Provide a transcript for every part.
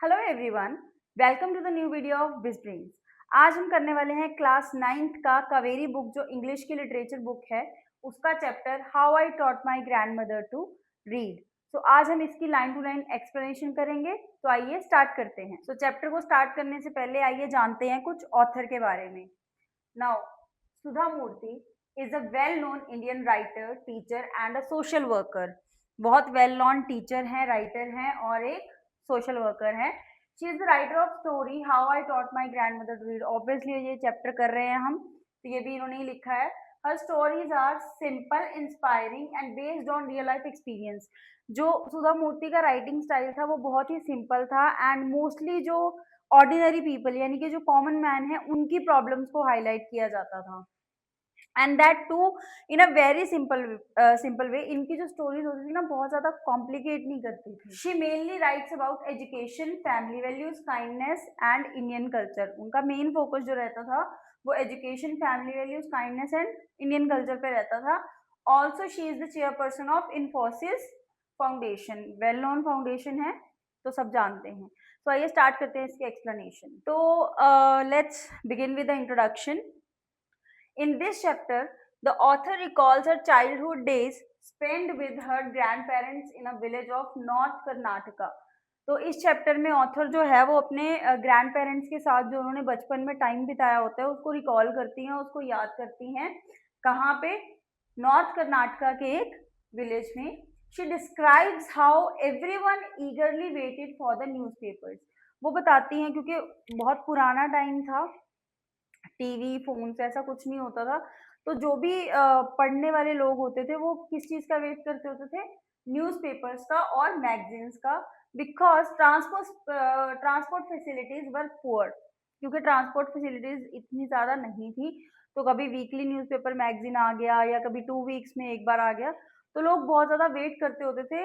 Hello everyone, welcome to the new video of BizBrains. आज हम करने वाले हैं क्लास 9th का कावेरी बुक, जो इंग्लिश की लिटरेचर बुक है, उसका chapter how I taught my grandmother to read. So आज हम इसकी लाइन टू लाइन एक्सप्लेनेशन करेंगे। तो आइए स्टार्ट करते हैं। सो चैप्टर को स्टार्ट करने से पहले आइए जानते हैं कुछ ऑथर के बारे में। Now Sudha Murthy is a well known Indian writer, teacher and a social worker. बहुत वेल नोन टीचर हैं, राइटर हैं और एक सोशल वर्कर है। She is the writer of story how I taught my grandmother to read. Obviously ये chapter कर रहे हैं हम, तो ये भी इन्होंने ही लिखा है। Her stories are simple, inspiring and based on real life experience. जो सुधा मूर्ति का राइटिंग स्टाइल था वो बहुत ही सिंपल था एंड मोस्टली जो ऑर्डिनरी पीपल यानी कि जो कॉमन मैन है उनकी प्रॉब्लम्स को हाईलाइट किया जाता था, and that too in a very simple way. इनकी जो स्टोरीज होती थी ना, बहुत ज्यादा कॉम्प्लिकेट नहीं करती थी। She mainly writes about education, family values, kindness and Indian culture. उनका मेन फोकस जो रहता था वो education, family values, kindness and Indian culture पे रहता था। Also she is the chairperson of Infosys foundation. Well known foundation है, तो सब जानते हैं। तो आइए स्टार्ट करते हैं इसकी एक्सप्लेनेशन। तो let's begin with the introduction. In this chapter, the author recalls her childhood days spent with her grandparents in a village of North Karnataka. तो इस चैप्टर में ऑथर जो है वो अपने ग्रैंड पेरेंट्स के साथ जो उन्होंने बचपन में टाइम बिताया होता है उसको रिकॉल करती हैं, उसको याद करती हैं। कहाँ पे? नॉर्थ कर्नाटका के एक विलेज में। She describes how everyone ईगरली waited for the newspapers. वो बताती हैं क्योंकि बहुत पुराना टाइम था, टीवी, फोन से ऐसा कुछ नहीं होता था, तो जो भी पढ़ने वाले लोग होते थे वो किस चीज का वेट करते होते थे? न्यूज़पेपर्स का और मैगजीन्स का। Because transport facilities were poor, क्योंकि ट्रांसपोर्ट फैसिलिटीज इतनी ज़्यादा नहीं थी। तो कभी वीकली न्यूज़पेपर मैगजीन आ गया या कभी 2 वीक्स में एक बार आ गया, तो लोग बहुत ज़्यादा वेट करते होते थे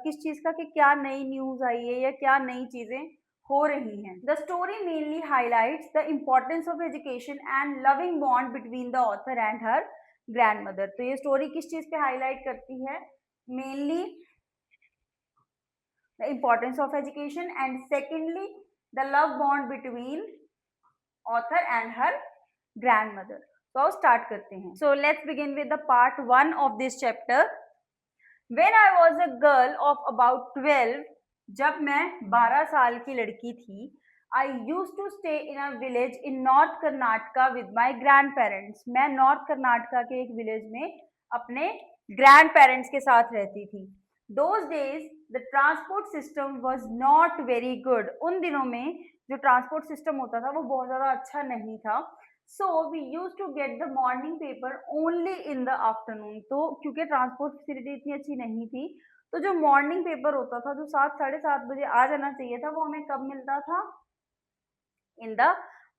किस चीज़ का, कि क्या नई न्यूज़ आई है या क्या नई चीज़ें हो रही हैं। The story mainly highlights the importance of education and loving bond between the author and her grandmother. तो ये स्टोरी किस चीज पे हाईलाइट करती है? Mainly the importance of education and secondly the love bond between author and her grandmother. तो start करते हैं। So let's begin with the part 1 of this chapter. When I was a girl of about 12, जब मैं 12 साल की लड़की थी, I used to stay in a village in North Karnataka with my grandparents. मैं नॉर्थ कर्नाटका के एक विलेज में अपने ग्रैंड पेरेंट्स के साथ रहती थी। Those days the transport system was not very good. उन दिनों में जो ट्रांसपोर्ट सिस्टम होता था वो बहुत ज़्यादा अच्छा नहीं था। So we use to get the morning paper only in the afternoon. तो क्योंकि ट्रांसपोर्ट फैसिलिटी इतनी अच्छी नहीं थी, तो जो मॉर्निंग पेपर होता था जो 7 साढ़े 7 बजे आ जाना चाहिए था, वो हमें कब मिलता था? In the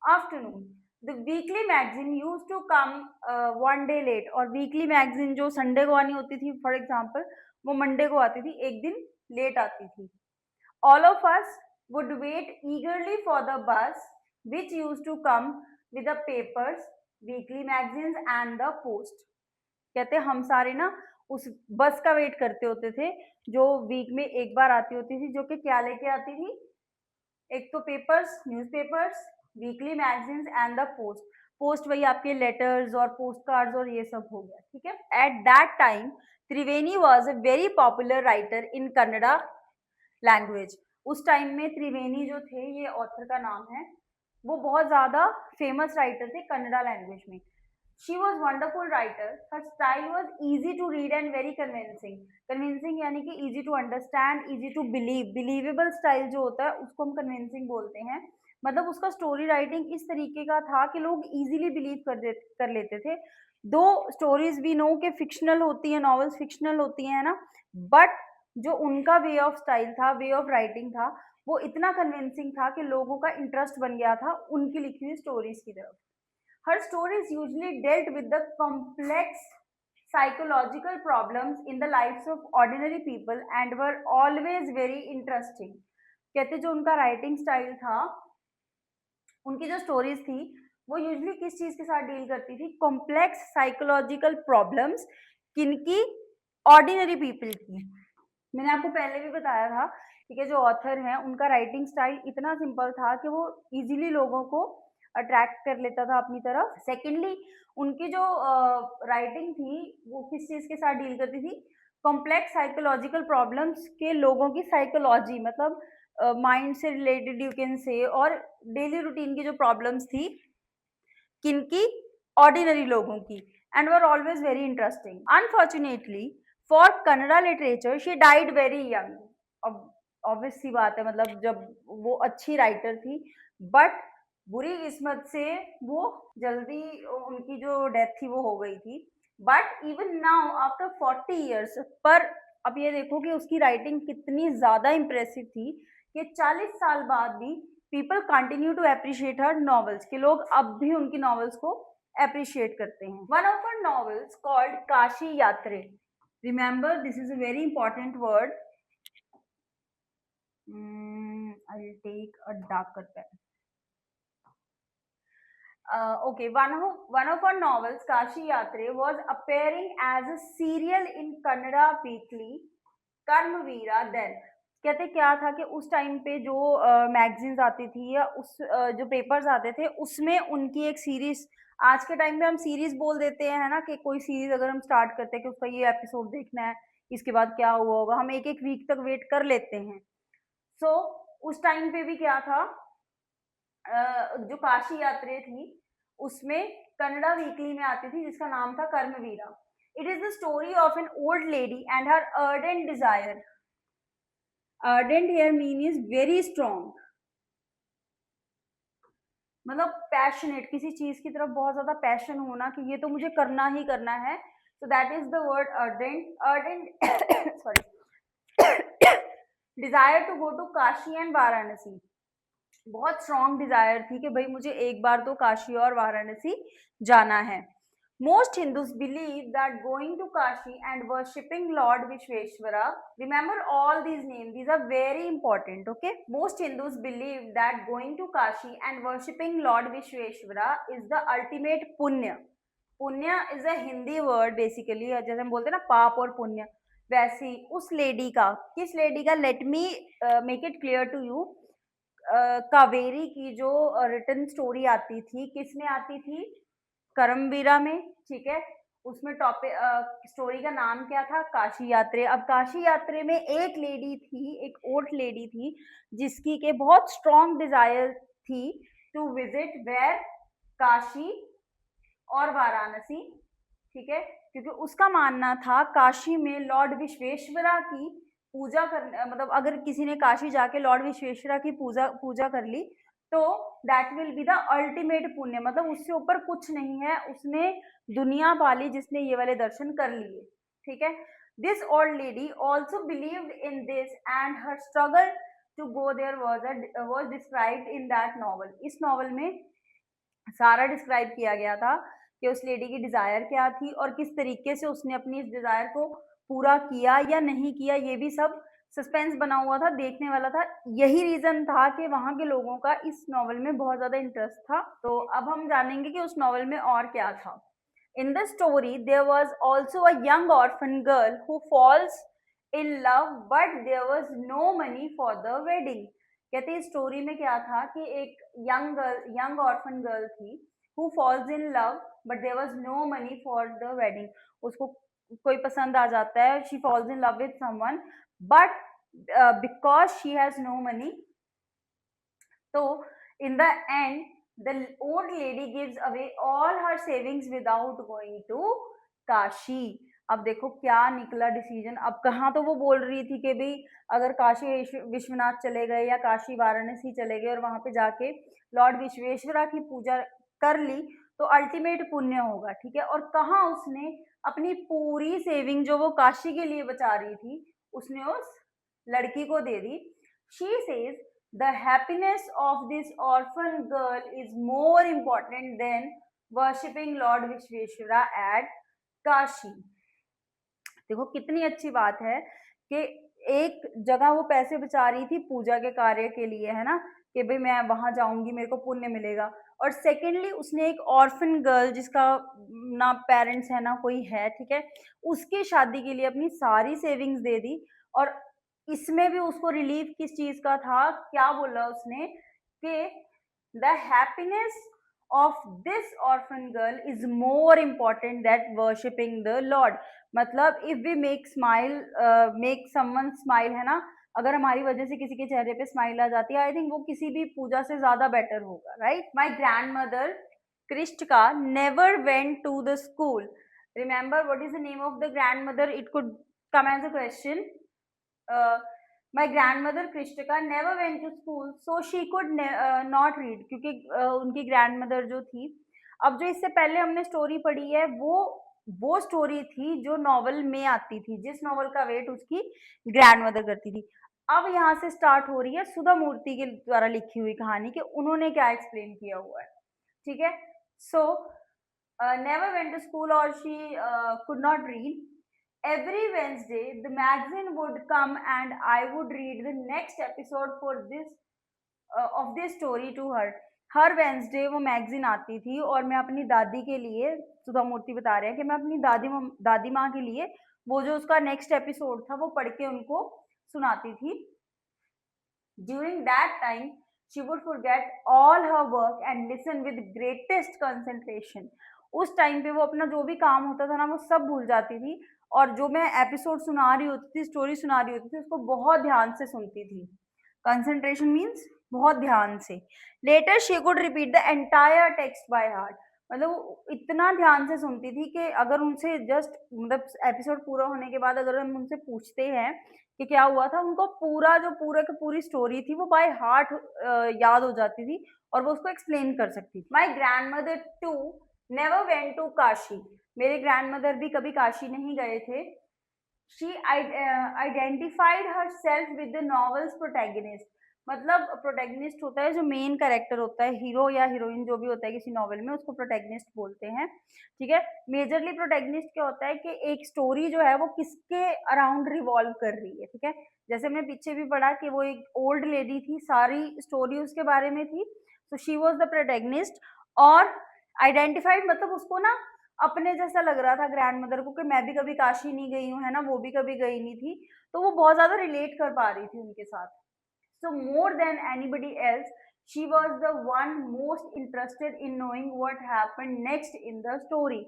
afternoon. The weekly magazine use to come 1 day late. और वीकली मैगजीन जो संडे को आनी होती थी, फॉर एग्जाम्पल वो मंडे को आती थी, एक दिन लेट आती थी। All of us would wait eagerly for the bus which used to come with the papers, weekly magazines and the post. कहते हम सारे ना उस बस का वेट करते होते थे जो वीक में एक बार आती होती थी, जो कि क्या लेके आती थी? एक तो papers, newspapers, weekly magazines and the post. Post वही आपके लेटर्स और पोस्ट कार्ड्स और ये सब हो गया, ठीक है। At that time Triveni was a very popular writer in Kannada language. उस टाइम में त्रिवेणी जो थे, ये ऑथर का नाम है, वो बहुत ज्यादा फेमस राइटर थे कन्नड़ा लैंग्वेज में। She was wonderful writer, her style was easy to read and very convincing. Convincing यानी कि easy to understand, easy to believe. Believable style जो होता है उसको हम कन्विंसिंग बोलते हैं। मतलब उसका स्टोरी राइटिंग इस तरीके का था कि लोग इजीली बिलीव कर लेते थे। दो स्टोरीज भी नो के फिक्शनल होती है, नॉवेल्स फिक्शनल होती है ना, बट जो उनका वे ऑफ स्टाइल था, वे ऑफ राइटिंग था, वो इतना कन्विंसिंग था कि लोगों का इंटरेस्ट बन गया था उनकी लिखी हुई स्टोरीज की तरफ। Her stories usually dealt with the complex psychological problems in the lives of ordinary people and were always very interesting. कहते जो उनका राइटिंग स्टाइल था, उनकी जो स्टोरीज थी, वो यूजुअली किस चीज के साथ डील करती थी? Complex psychological problems. किनकी? ऑर्डिनरी पीपल की। मैंने आपको पहले भी बताया था ठीक है, जो ऑथर हैं उनका राइटिंग स्टाइल इतना सिंपल था कि वो इजीली लोगों को अट्रैक्ट कर लेता था अपनी तरफ। सेकेंडली उनकी जो राइटिंग थी वो किस चीज़ के साथ डील करती थी, कॉम्प्लेक्स साइकोलॉजिकल प्रॉब्लम्स के लोगों की साइकोलॉजी, मतलब माइंड से रिलेटेड यू कैन से, और डेली रूटीन की जो प्रॉब्लम्स थी किनकी, ऑर्डिनरी लोगों की, and were always very interesting. Unfortunately for Kannada literature she died very young. अब ऑब्वियस सी बात है, मतलब जब वो अच्छी राइटर थी बट बुरी किस्मत से वो जल्दी उनकी जो डेथ थी वो हो गई थी। But even now after 40 years, पर अब ये देखो कि उसकी राइटिंग कितनी ज्यादा इंप्रेसिव थी कि 40 साल बाद भी people continue to appreciate her novels, कि लोग अब भी उनकी नॉवेल्स को अप्रिशिएट करते हैं। One of her novels called Kashi Yatre, remember this is a very important word, I will take a darker pen. Okay, one of her novels, Kashi Yatre, was appearing as a serial in Kannada weekly Karmaveera then. कहते क्या था कि उस time पे जो magazines आती थी या उस जो पेपर्स आते थे उसमें उनकी एक सीरीज, आज के टाइम पे हम सीरीज बोल देते हैं, है ना, कि कोई सीरीज अगर हम स्टार्ट करते हैं कि उसका ये एपिसोड देखना है, इसके बाद क्या हुआ होगा, हम एक एक वीक तक वेट कर लेते हैं। सो उस टाइम पे भी क्या था, जो काशी यात्रा थी उसमें कन्नड़ा वीकली में आती थी जिसका नाम था Karmaveera. It is the story of an old lady and her ardent desire. Ardent here mean is very strong, मतलब पैशनेट, किसी चीज की तरफ बहुत ज्यादा पैशन होना कि ये तो मुझे करना ही करना है। So that is the word ardent. Ardent sorry, desire to go to Kashi and Varanasi, बहुत स्ट्रॉन्ग डिजायर थी कि भाई मुझे एक बार तो काशी और वाराणसी जाना है। Most Hindus believe that going to Kashi and worshipping Lord Vishweshwara, remember all these names, these are very important, okay? Most Hindus believe that going to Kashi and worshipping Lord Vishweshwara is the ultimate punya. पुण्य is a Hindi word basically, जैसे हम बोलते हैं ना पाप और पुण्य, वैसी उस लेडी का, किस लेडी का, let me make it clear to you. Kaveri की जो रिटन स्टोरी आती थी किस में आती थी, करमवीरा में, ठीक है। उसमें टॉपिक स्टोरी का नाम क्या था, काशी यात्रे। अब काशी यात्रे में एक लेडी थी, एक ओल्ड लेडी थी जिसकी के बहुत स्ट्रॉन्ग डिजायर थी टू विजिट वेयर, काशी और वाराणसी, ठीक है, क्योंकि उसका मानना था काशी में लॉर्ड विश्वेश्वरा की पूजा कर, मतलब अगर किसी ने काशी जाके लॉर्ड विश्वेश्वरा की पूजा पूजा कर ली तो that will be the ultimate पुण्य, मतलब उससे ऊपर कुछ नहीं है, उसने दुनिया पाली जिसने ये वाले दर्शन कर लिए, ठीक है। This old lady also believed in this and her struggle to go there was described in that novel. इस नॉवल में सारा डिस्क्राइब किया गया था कि उस लेडी की डिजायर क्या थी और किस तरीके से उसने अपनी इस डिजायर को पूरा किया या नहीं किया, ये भी सब सस्पेंस बना हुआ था, देखने वाला था। यही रीजन था कि वहां के लोगों का इस नॉवल में बहुत ज्यादा इंटरेस्ट था। तो अब हम जानेंगे कि उस नॉवल में और क्या था। In the story there was also a young orphan girl who falls in love but there was no money for the wedding. कहते हैं स्टोरी में क्या था कि एक यंग ऑर्फन गर्ल थी who falls in love but there was no money for the wedding. उसको कोई पसंद आ जाता है, she falls in love with someone but because she has no money, तो in the end the old lady gives away all her savings without going to Kashi. अब देखो क्या निकला डिसीजन। अब कहाँ तो वो बोल रही थी कि भाई अगर काशी विश्वनाथ चले गए या काशी वाराणसी चले गए और वहां पे जाके लॉर्ड विश्वेश्वरा की पूजा कर ली तो अल्टीमेट पुण्य होगा, ठीक है। और कहाँ उसने अपनी पूरी सेविंग जो वो काशी के लिए बचा रही थी उसने उस लड़की को दे दी। She says the happiness of this orphan girl is more important than worshipping Lord Vishweshwara at Kashi। देखो कितनी अच्छी बात है कि एक जगह वो पैसे बचा रही थी पूजा के कार्य के लिए, है ना, कि भाई मैं वहां जाऊंगी मेरे को पुण्य मिलेगा। और सेकेंडली उसने एक ऑर्फन गर्ल जिसका ना पेरेंट्स है ना कोई है, ठीक है, उसकी शादी के लिए अपनी सारी सेविंग्स दे दी। और इसमें भी उसको रिलीफ किस चीज का था, क्या बोला उसने कि the happiness of this orphan girl is more important that worshipping the lord. मतलब if we make someone smile, है ना, अगर हमारी वजह से किसी के चेहरे पे स्माइल आ जाती है, आई थिंक वो किसी भी पूजा से ज्यादा बेटर होगा, right. My grandmother Krishtika never went to the school. Remember what is the name of the grandmother, it could come as a question. My grandmother Krishtika never went to school, so she could not read, क्योंकि उनकी grandmother जो थी, अब जो इससे पहले हमने story पढ़ी है वो स्टोरी थी जो नॉवल में आती थी, जिस नॉवल का वेट उसकी ग्रैंडमदर करती थी। अब यहाँ से स्टार्ट हो रही है सुधा मूर्ति के द्वारा लिखी हुई कहानी कि उन्होंने क्या एक्सप्लेन किया हुआ है, ठीक है। So never went to school और she could not read. Every Wednesday, the magazine would come and I would read the next episode for this of this story to her. Her Wednesday वो magazine आती थी और मैं अपनी दादी के लिए, सुधा मूर्ति बता रहे हैं कि मैं अपनी दादी माँ के लिए वो जो उसका नेक्स्ट एपिसोड था वो पढ़ के उनको सुनाती थी। During that time, she would forget all her work and listen with greatest concentration. उस टाइम पे वो अपना जो भी काम होता था ना वो सब भूल जाती थी, और जो मैं एपिसोड सुना रही होती थी, स्टोरी सुना रही होती थी, उसको बहुत ध्यान से सुनती थी। कंसंट्रेशन मीन्स बहुत ध्यान से। Later she could repeat the entire text by heart. मतलब वो इतना ध्यान से सुनती थी कि अगर उनसे जस्ट मतलब एपिसोड पूरा होने के बाद अगर हम उनसे पूछते हैं कि क्या हुआ था, उनको पूरा जो पूरा की पूरी स्टोरी थी वो बाय हार्ट याद हो जाती थी और वो उसको एक्सप्लेन कर सकती थी। My grandmother too never went to Kashi. मेरे ग्रैंड मदर भी कभी काशी नहीं गए थे। She identified herself with the novel's protagonist. मतलब प्रोटैगनिस्ट होता है जो मेन कैरेक्टर होता है, हीरो या हीरोइन जो भी होता है किसी नॉवल में, उसको प्रोटैगनिस्ट बोलते हैं, ठीक है। मेजरली प्रोटैगनिस्ट क्या होता है कि एक स्टोरी जो है वो किसके अराउंड रिवॉल्व कर रही है, ठीक है। जैसे हमने पीछे भी पढ़ा कि वो एक ओल्ड लेडी थी, सारी स्टोरी उसके बारे में थी, तो शी वॉज द प्रोटैगनिस्ट। और आइडेंटिफाइड मतलब उसको ना अपने जैसा लग रहा था ग्रैंड मदर को कि मैं भी कभी काशी नहीं गई हूँ, है ना, वो भी कभी गई नहीं थी, तो वो बहुत ज्यादा रिलेट कर पा रही थी उनके साथ। So more than anybody else she was the one most interested in knowing what happened next in the story.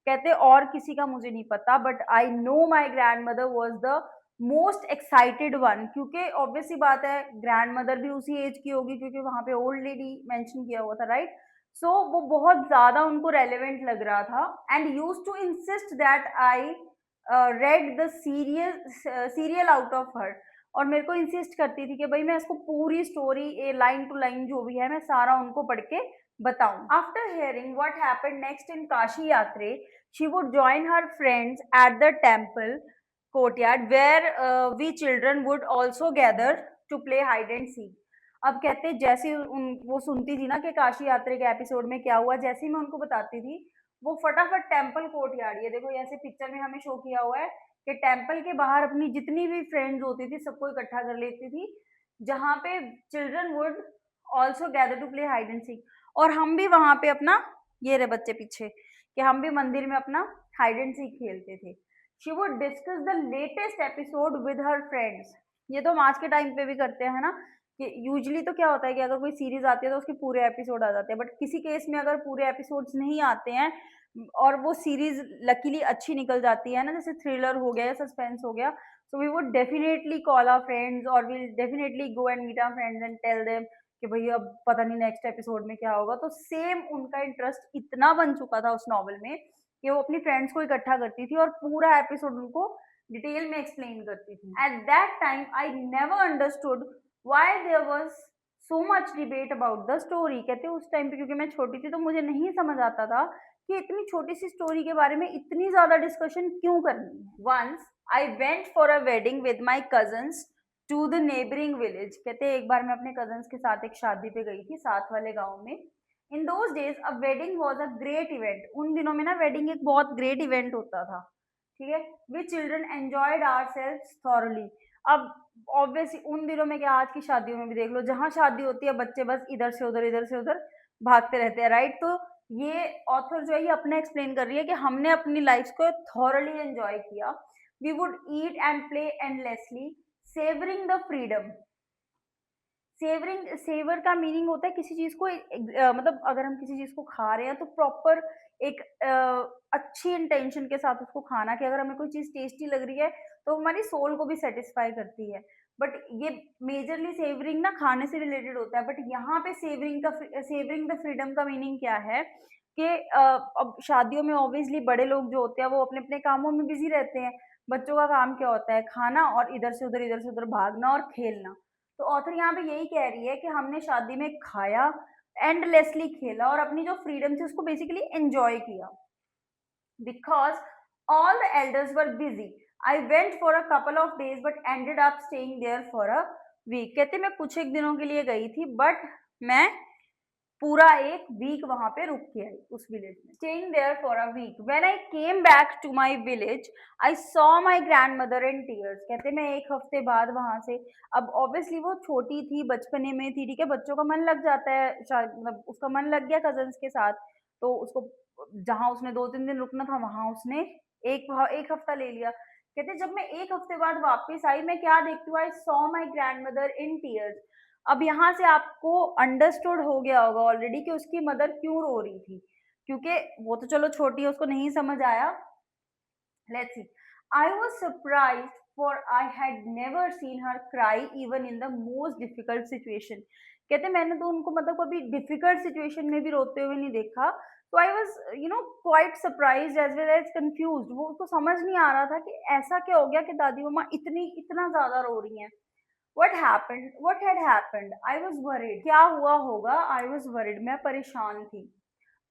कहते और किसी का मुझे नहीं पता, but I know my grandmother was the most excited one, क्योंकि ऑब्वियसली बात है ग्रैंड मदर भी उसी एज की होगी क्योंकि वहां पे ओल्ड लेडी मेंशन किया हुआ था, राइट। सो वो बहुत ज्यादा उनको रेलेवेंट लग रहा था and use to insist that I read the serial out of her. और मेरे को इंसिस्ट करती थी कि भाई मैं इसको पूरी स्टोरी ए लाइन टू लाइन जो भी है मैं सारा उनको पढ़ के बताऊं। After hearing what happened next in Kashi Yatre, she would join her friends at the temple courtyard where we children would also gather to play hide and seek. अब कहते जैसे वो सुनती थी ना कि काशी यात्रा के एपिसोड में क्या हुआ, जैसे ही मैं उनको बताती थी वो फटाफट टेम्पल कोर्ट यार्ड, ये देखो ऐसे पिक्चर में हमें शो किया हुआ है कि टेम्पल के बाहर अपनी जितनी भी फ्रेंड्स होती थी सबको इकट्ठा कर लेती थी, जहाँ पे children would also gather to play hide and seek. और हम भी वहां पे अपना, ये रहे बच्चे पीछे, कि हम भी मंदिर में अपना हाइड एंड सीक खेलते थे। She would discuss the latest episode with her friends. ये तो हम आज के टाइम पे भी करते हैं ना, कि यूजुअली तो क्या होता है कि अगर कोई सीरीज आती है तो उसके पूरे एपिसोड आ जाते हैं, बट किसी केस में अगर पूरे एपिसोड्स नहीं आते हैं और वो सीरीज लकीली अच्छी निकल जाती है ना, जैसे थ्रिलर हो गया या सस्पेंस हो गया, so we would definitely call our friends और we definitely go and meet our friends and tell them कि भाई अब पता नहीं नेक्स्ट एपिसोड में क्या होगा। तो सेम उनका इंटरेस्ट इतना बन चुका था उस नॉवल में कि वो अपनी फ्रेंड्स को इकट्ठा करती थी और पूरा एपिसोड उनको डिटेल में एक्सप्लेन करती थी। At that time I never understood why there was so much debate about the story। कहते उस टाइम पे क्योंकि मैं छोटी थी तो मुझे नहीं समझ आता था कि इतनी छोटी सी स्टोरी के बारे में इतनी ज्यादा डिस्कशन क्यों करनी है। Once I went for a wedding with my cousins to the neighbouring village. कहते एक बार मैं अपने कजन्स के साथ एक शादी पे गई थी साथ वाले गाँव में। इन those days a wedding was a great event. उन दिनों में ना वेडिंग एक बहुत ग्रेट इवेंट होता था, ठीक है। We children enjoyed ourselves thoroughly. अब ऑब्वियसली उन दिनों में क्या, आज की शादियों में भी देख लो, जहां शादी होती है बच्चे बस इधर से उधर भागते रहते हैं, राइट। तो ये ऑथर जो है ये अपना एक्सप्लेन कर रही है कि हमने अपनी लाइफ को थॉरली एंजॉय किया। We would eat and play endlessly, savouring the freedom. Savour का मीनिंग होता है किसी चीज को मतलब अगर हम किसी चीज को खा रहे हैं तो प्रॉपर एक अच्छी इंटेंशन के साथ उसको खाना, कि अगर हमें कोई चीज टेस्टी लग रही है तो हमारी सोल को भी सेटिस्फाई करती है। बट ये मेजरली सेवरिंग ना खाने से रिलेटेड होता है। बट यहाँ पे सेवरिंग द फ्रीडम का मीनिंग क्या है कि अब शादियों में ऑब्वियसली बड़े लोग जो होते हैं वो अपने अपने कामों में बिजी रहते हैं। बच्चों का काम क्या होता है? खाना और इधर से उधर भागना और खेलना। तो ऑथर यहाँ पे यही कह रही है कि हमने शादी में खाया, एंडलेसली खेला और अपनी जो फ्रीडम थी उसको बेसिकली एंजॉय किया। Because all the elders were busy, I went for a couple of days but ended up staying there for a week. कहते मैं कुछ एक दिनों के लिए गई थी बट मैं पूरा एक वीक वहां पे रुक के आई उस विलेज में। Staying there for a week, when I came back to my village I saw my grandmother in tears. कहते मैं एक हफ्ते बाद वहां से, अब ऑब्वियसली वो छोटी थी, बचपने में थी, ठीक है, बच्चों का मन लग जाता है, मतलब उसका मन लग गया कजन्स के साथ, तो उसको जहां उसने 2-3 दिन रुकना था वहां उसने एक हफ्ता ले लिया। कहते जब मैं एक हफ्ते बाद वापस आई मैं क्या देखती हूँ, आई saw my grandmother in tears. अब यहाँ से आपको अंडरस्टूड हो गया होगा ऑलरेडी कि उसकी मदर क्यों रो रही थी, क्योंकि वो तो चलो छोटी है, उसको नहीं समझ आया। Let's see, I was surprised for I had never seen her cry even in the most difficult situation. कहते मैंने तो उनको मतलब कभी डिफिकल्ट सिचुएशन में भी रोते हुए नहीं देखा। तो I was quite surprised as well as confused. वो उसको समझ नहीं आ रहा था कि ऐसा क्या हो गया कि दादी मम्मा इतना ज्यादा रो रही हैं। What happened? What had happened? I was worried. क्या हुआ होगा? I was worried. मैं परेशान थी।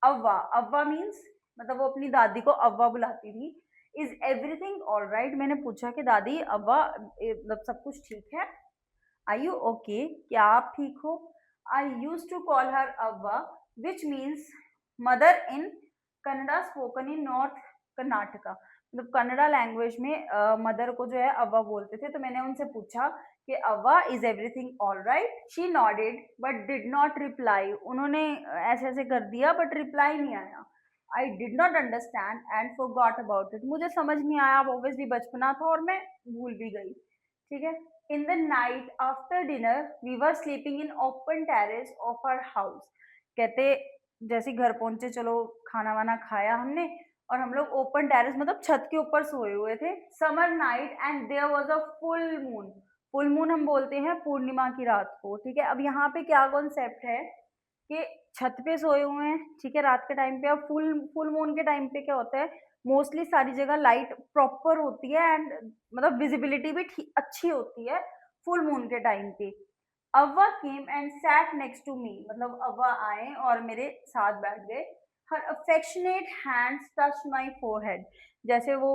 अव्वा, अव्वा मीन्स मतलब वो अपनी दादी को अव्वा बुलाती थी। Is everything all right? मैंने पूछा कि दादी अव्वा मतलब सब कुछ ठीक है? Are you okay? क्या आप ठीक हो? I used to call her अव्वा, which means mother in Kannada spoken in North Karnataka। मतलब कन्नड़ा लैंग्वेज में मदर को जो है अव्वा बोलते थे। तो मैंने उनसे पूछा कि Avva is everything all right? She nodded but did not reply. उन्होंने ऐसे ऐसे कर दिया बट रिप्लाई नहीं आया। I did not understand and forgot about it. मुझे समझ नहीं आया, अब ऑब्वियसली बचपना था और मैं भूल भी गई। ठीक है। In the night after dinner we were sleeping in open terrace of our house. कहते जैसे घर पहुंचे, चलो खाना वाना खाया हमने और हम लोग ओपन टेरेस मतलब छत के ऊपर सोए हुए थे। Summer night and there was a full moon. Full moon हम बोलते हैं पूर्णिमा की रात को। ठीक है। अब यहाँ पे क्या कॉन्सेप्ट है कि छत पे सोए हुए हैं, ठीक है, रात के टाइम पे। अब फुल फुल मून के टाइम पे क्या होता है, मोस्टली सारी जगह लाइट प्रॉपर होती है एंड मतलब विजिबिलिटी भी अच्छी होती है फुल मून के टाइम पे। Avva came and sat next to me. मतलब अव्वा आए और मेरे साथ बैठ गए। Her affectionate hands touch my forehead. जैसे वो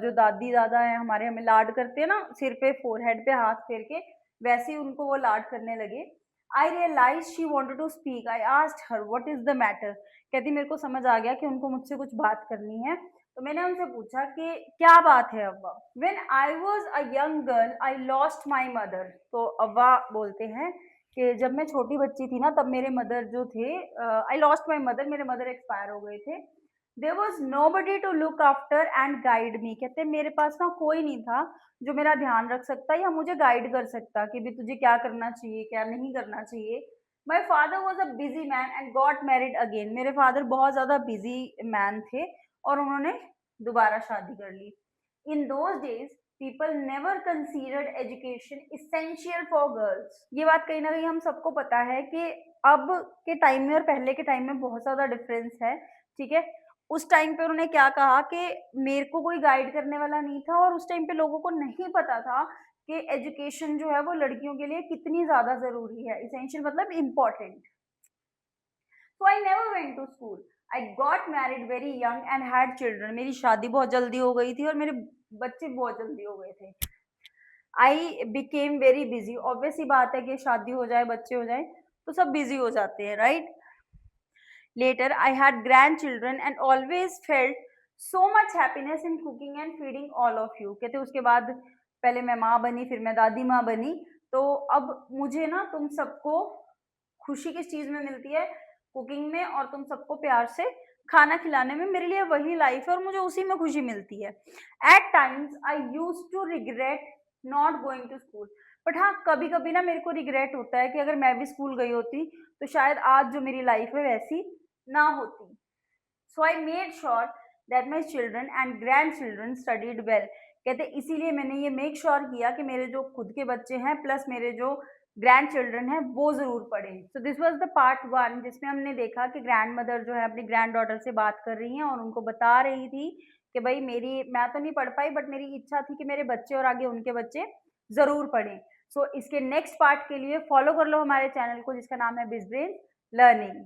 जो दादी दादा है हमारे, हमें लाड करते हैं ना सिर पे, फोरहेड पे हाथ फेर के, वैसे ही उनको वो लाड करने लगे। I realise she wanted to speak. I asked her what is the matter. कहती मेरे को समझ आ गया कि उनको मुझसे कुछ बात करनी है। तो मैंने उनसे पूछा कि क्या बात है अव्वा। When I was a young girl I lost my mother. तो अव्वा बोलते हैं कि जब मैं छोटी बच्ची थी ना तब मेरे मदर जो थे, आई लॉस्ट माई मदर, मेरे मदर एक्सपायर हो गए थे। There was nobody to look after and guide me. कहते मेरे पास ना कोई नहीं था जो मेरा ध्यान रख सकता या मुझे गाइड कर सकता कि भी तुझे क्या करना चाहिए क्या नहीं करना चाहिए। My father was a busy man and got married again. मेरे फादर बहुत ज्यादा बिजी मैन थे और उन्होंने दोबारा शादी कर ली। In those days people never considered education essential for girls. ये बात कहीं ना कहीं हम सबको पता है कि अब के टाइम में और पहले के टाइम में बहुत ज्यादा डिफरेंस है। ठीक है। उस टाइम पे उन्होंने क्या कहा कि मेरे को कोई गाइड करने वाला नहीं था और उस टाइम पे लोगों को नहीं पता था कि एजुकेशन जो है वो लड़कियों के लिए कितनी ज्यादा जरूरी है। इसेंशियल मतलब important. So I never went to school. I got married very young and had children. मेरी शादी बहुत जल्दी हो गई थी और मेरे बच्चे बहुत जल्दी हो गए थे। I became very busy. Obvious ही बात है कि शादी हो जाए बच्चे हो जाए तो सब बिजी हो जाते हैं, right. Later I had grandchildren and always felt so much happiness in cooking and feeding all of you. कहते उसके बाद पहले मैं माँ बनी, फिर मैं दादी माँ बनी, तो अब मुझे ना तुम सबको खुशी किस चीज में मिलती है? कुकिंग में, और तुम सबको प्यार से खाना खिलाने में। मेरे लिए वही लाइफ है और मुझे उसी में खुशी मिलती है। At times I use to regret not going to school. But हाँ, कभी-कभी ना मेरे को रिग्रेट होता है कि अगर मैं भी स्कूल गई होती, तो शायद आज जो मेरी लाइफ है वैसी ना होती। So I made sure that my children and grandchildren studied well. कहते इसीलिए मैंने ये मेक श्योर किया कि मेरे जो खुद के बच्चे हैं प्लस मेरे जो ग्रैंड चिल्ड्रन हैं वो ज़रूर पढ़ें। So this was the part 1 जिसमें हमने देखा कि ग्रैंड मदर जो है अपनी ग्रैंड डॉटर से बात कर रही हैं और उनको बता रही थी कि भई मैं तो नहीं पढ़ पाई बट मेरी इच्छा थी कि मेरे बच्चे और आगे उनके बच्चे ज़रूर पढ़ें। सो इसके नेक्स्ट पार्ट के लिए फॉलो कर लो हमारे चैनल को जिसका नाम है बिज़ ब्रेन लर्निंग।